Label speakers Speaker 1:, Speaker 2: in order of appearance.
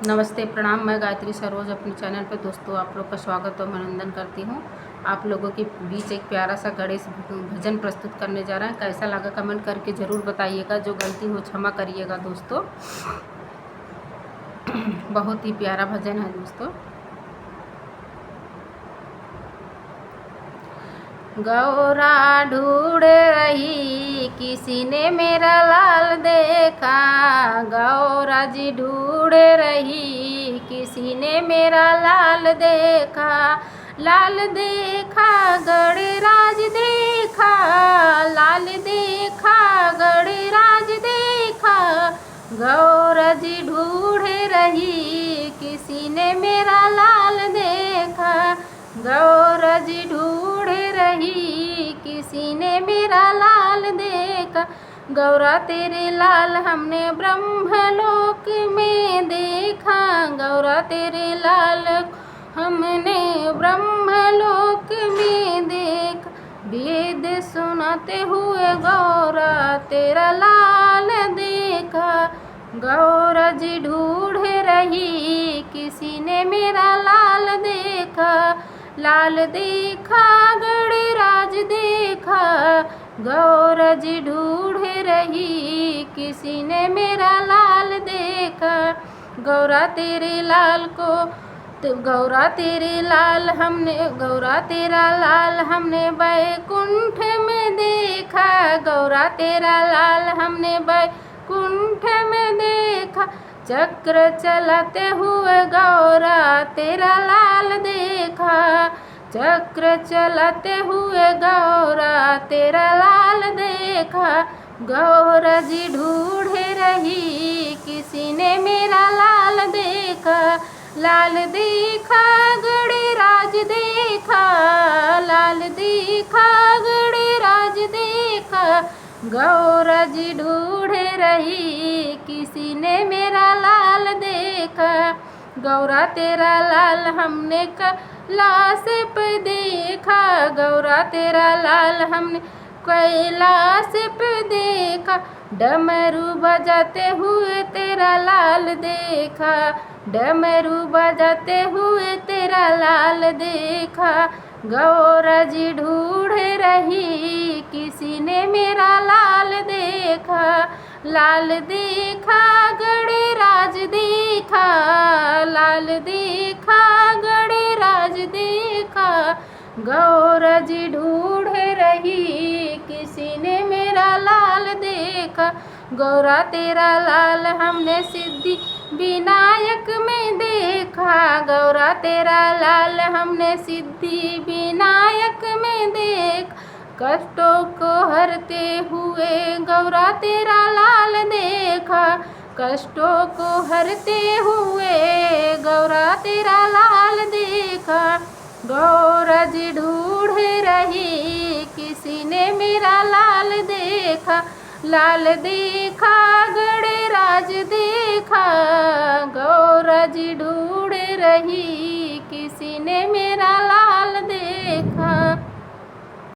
Speaker 1: नमस्ते प्रणाम। मैं गायत्री सरोज अपने चैनल पर दोस्तों आप लोग का स्वागत और अभिनंदन करती हूँ। आप लोगों के बीच एक प्यारा सा गणेश भजन प्रस्तुत करने जा रहे हैं। कैसा लगा कमेंट करके ज़रूर बताइएगा। जो गलती हो क्षमा करिएगा दोस्तों। बहुत ही प्यारा भजन है दोस्तों। गौरा ढूंढ रही किसी ने मेरा लाल देखा, गौरा जी ढूंढ रही किसी ने मेरा लाल देखा, लाल देखा गणराज देखा, लाल देखा गणराज देखा, गौरा जी ढूंढ रही किसी ने मेरा लाल देखा, गौरा जी ढूंढ रही किसी ने मेरा लाल देखा, गौरा तेरे लाल हमने ब्रह्मलोक में देखा, गौरा तेरे लाल हमने ब्रह्मलोक में देखा, वेद सुनाते हुए गौरा तेरा लाल देखा, गौरा जी ढूंढ रही किसी ने मेरा लाल देखा, लाल देखा गणराज देखा, गौरा जी ढूंढ रही किसी ने मेरा लाल देखा, गौरा तेरे लाल को गौरा तेरे लाल हमने गौरा तेरा लाल हमने बैकुंठ में देखा, गौरा तेरा लाल हमने बैकुंठ में देखा, चक्र चलाते हुए गौरा तेरा लाल देखा, चक्र चलाते हुए गौरा तेरा लाल देखा, गौरा जी ढूंढ रही किसी ने मेरा लाल देखा, लाल देखा गणराज देखा, लाल देखा गणराज देखा, गौरा जी ढूंढ रही किसी ने मेरा लाल देखा, गौरा तेरा लाल हमने कैलाश पे देखा, गौरा तेरा लाल हमने कैलाश पे देखा, डमरू बजाते हुए तेरा लाल देखा, डमरू बजाते हुए तेरा लाल देखा, गौरा जी ढूंढ रही किसी ने मेरा लाल देखा, लाल देखा गणराज देखा, लाल देखा गणराज देखा, गौरा जी ढूंढ रही किसी ने मेरा लाल देखा, गौरा तेरा लाल हमने सिद्धि विनायक में देखा, गौरा तेरा लाल हमने सिद्धि विनायक में देखा, कष्टों को हरते हुए गौरा तेरा लाल देखा, कष्टों को हरते हुए गौरा तेरा लाल देखा, गौरा जी ढूंढ रही किसी ने मेरा लाल देखा, लाल देखा गणराज देखा, गौरा जी ढूंढ रही